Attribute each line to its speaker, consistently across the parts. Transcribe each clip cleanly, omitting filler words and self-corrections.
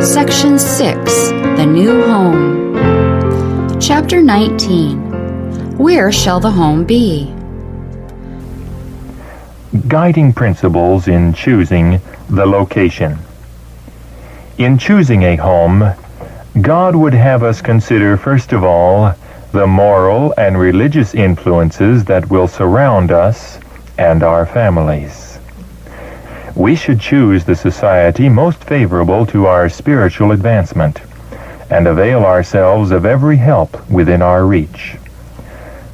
Speaker 1: Section 6, The New Home. Chapter 19, Where Shall the Home Be?
Speaker 2: Guiding principles in choosing the location. In choosing a home, God would have us consider, first of all, the moral and religious influences that will surround us and our families. We should choose the society most favorable to our spiritual advancement and avail ourselves of every help within our reach.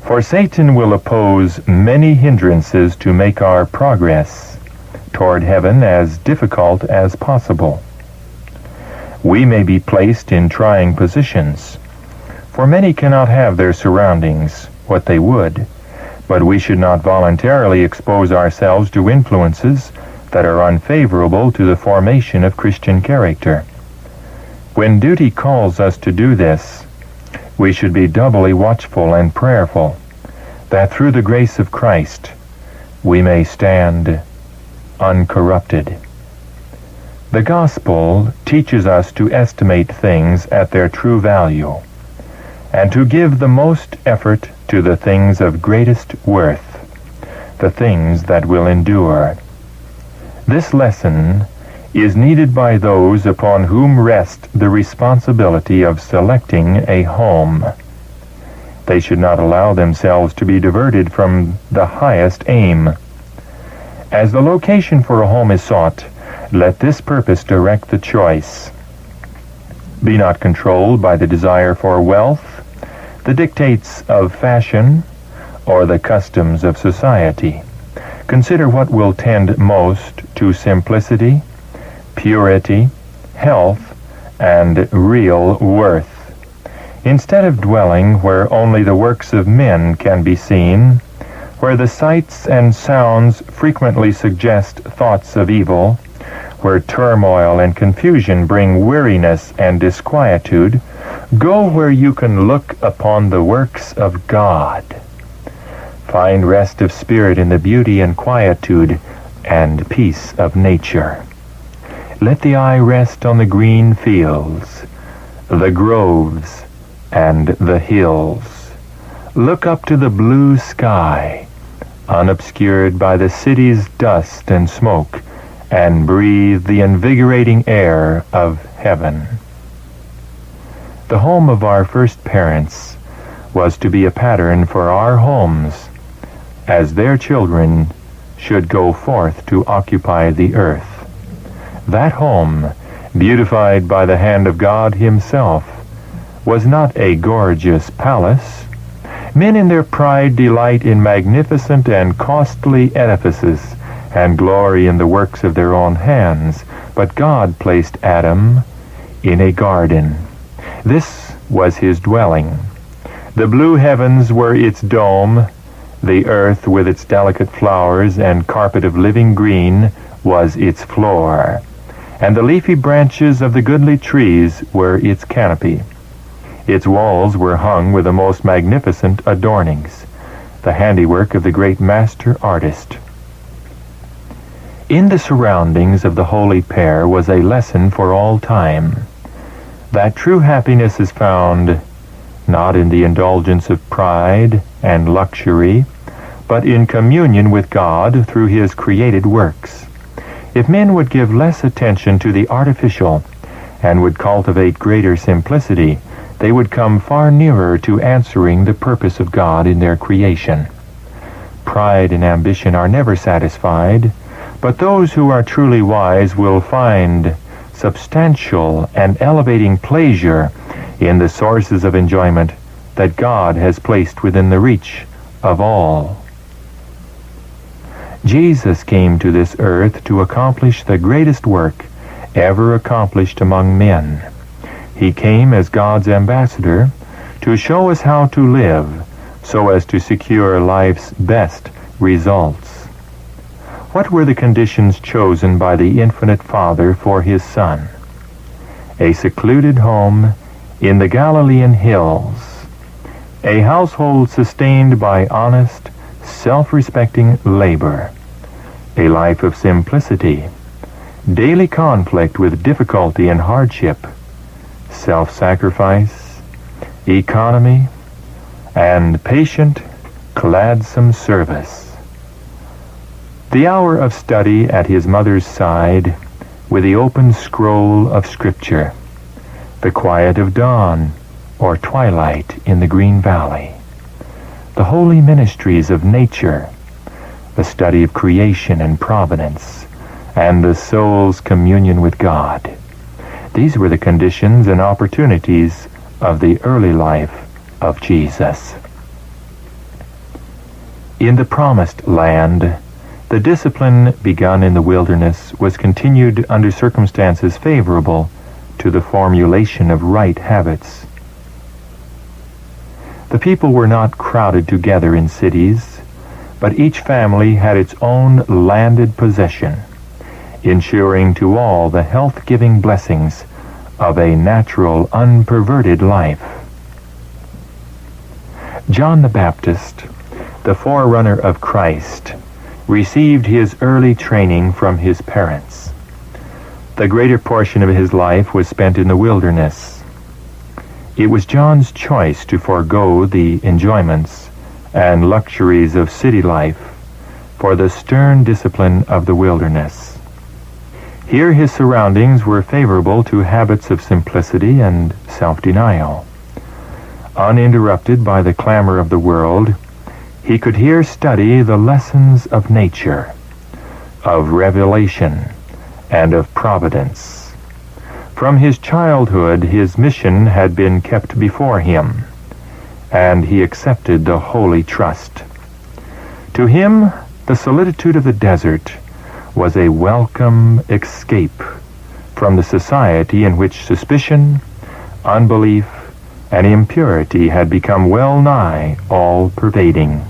Speaker 2: For Satan will oppose many hindrances to make our progress toward heaven as difficult as possible. We may be placed in trying positions, for many cannot have their surroundings what they would, but we should not voluntarily expose ourselves to influences that are unfavorable to the formation of Christian character. When duty calls us to do this, we should be doubly watchful and prayerful, that through the grace of Christ we may stand uncorrupted. The gospel teaches us to estimate things at their true value, and to give the most effort to the things of greatest worth, the things that will endure. This lesson is needed by those upon whom rests the responsibility of selecting a home. They should not allow themselves to be diverted from the highest aim. As the location for a home is sought, let this purpose direct the choice. Be not controlled by the desire for wealth, the dictates of fashion, or the customs of society. Consider what will tend most to simplicity, purity, health, and real worth. Instead of dwelling where only the works of men can be seen, where the sights and sounds frequently suggest thoughts of evil, where turmoil and confusion bring weariness and disquietude, go where you can look upon the works of God. Find rest of spirit in the beauty and quietude and peace of nature. Let the eye rest on the green fields, the groves, and the hills. Look up to the blue sky, unobscured by the city's dust and smoke, and breathe the invigorating air of heaven. The home of our first parents was to be a pattern for our homes, as their children should go forth to occupy the earth. That home, beautified by the hand of God Himself, was not a gorgeous palace. Men in their pride delight in magnificent and costly edifices, and glory in the works of their own hands. But God placed Adam in a garden. This was his dwelling. The blue heavens were its dome. The earth with its delicate flowers and carpet of living green was its floor, and the leafy branches of the goodly trees were its canopy. Its walls were hung with the most magnificent adornings, the handiwork of the great master artist. In the surroundings of the holy pair was a lesson for all time, that true happiness is found not in the indulgence of pride and luxury, but in communion with God through His created works. If men would give less attention to the artificial and would cultivate greater simplicity, they would come far nearer to answering the purpose of God in their creation. Pride and ambition are never satisfied, but those who are truly wise will find substantial and elevating pleasure in the sources of enjoyment that God has placed within the reach of all. Jesus came to this earth to accomplish the greatest work ever accomplished among men. He came as God's ambassador to show us how to live so as to secure life's best results. What were the conditions chosen by the Infinite Father for His Son? A secluded home in the Galilean hills, a household sustained by honest, self-respecting labor, a life of simplicity, daily conflict with difficulty and hardship, self-sacrifice, economy, and patient, gladsome service. The hour of study at his mother's side with the open scroll of Scripture, the quiet of dawn or twilight in the green valley, the holy ministries of nature, the study of creation and providence, and the soul's communion with God. These were the conditions and opportunities of the early life of Jesus. In the promised land, the discipline begun in the wilderness was continued under circumstances favorable to the formulation of right habits. The people were not crowded together in cities, but each family had its own landed possession, ensuring to all the health-giving blessings of a natural, unperverted life. John the Baptist, the forerunner of Christ, received his early training from his parents. The greater portion of his life was spent in the wilderness. It was John's choice to forego the enjoyments and luxuries of city life for the stern discipline of the wilderness. Here his surroundings were favorable to habits of simplicity and self-denial. Uninterrupted by the clamor of the world, he could here study the lessons of nature, of revelation, and of providence. From his childhood, his mission had been kept before him, and he accepted the holy trust. To him, the solitude of the desert was a welcome escape from the society in which suspicion, unbelief, and impurity had become well nigh all-pervading.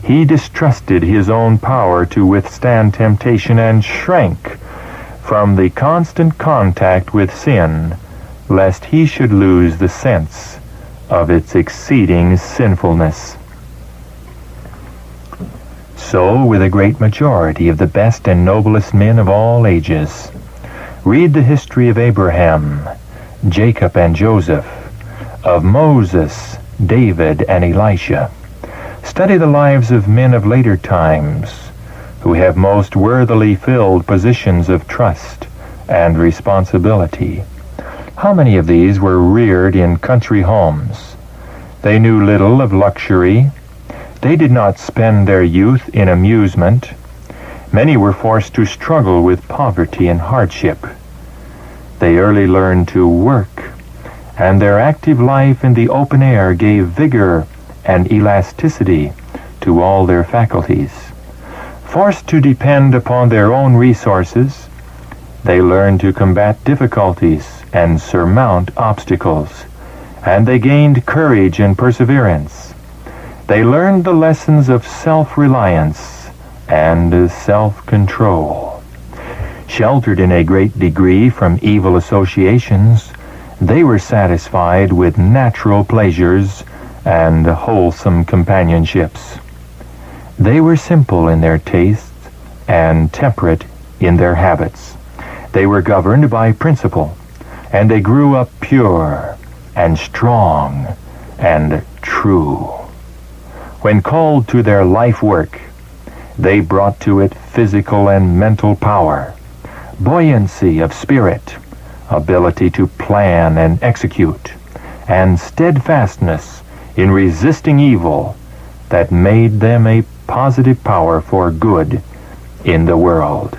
Speaker 2: He distrusted his own power to withstand temptation and shrank from the constant contact with sin, lest he should lose the sense of its exceeding sinfulness. So with a great majority of the best and noblest men of all ages. Read the history of Abraham, Jacob and Joseph, of Moses, David, and Elisha. Study the lives of men of later times who have most worthily filled positions of trust and responsibility. How many of these were reared in country homes? They knew little of luxury. They did not spend their youth in amusement. Many were forced to struggle with poverty and hardship. They early learned to work, and their active life in the open air gave vigor and elasticity to all their faculties. Forced to depend upon their own resources, they learned to combat difficulties and surmount obstacles, and they gained courage and perseverance. They learned the lessons of self-reliance and self-control. Sheltered in a great degree from evil associations, they were satisfied with natural pleasures and wholesome companionships. They were simple in their tastes and temperate in their habits. They were governed by principle, and they grew up pure and strong and true. When called to their life work, they brought to it physical and mental power, buoyancy of spirit, ability to plan and execute, and steadfastness in resisting evil that made them a positive power for good in the world.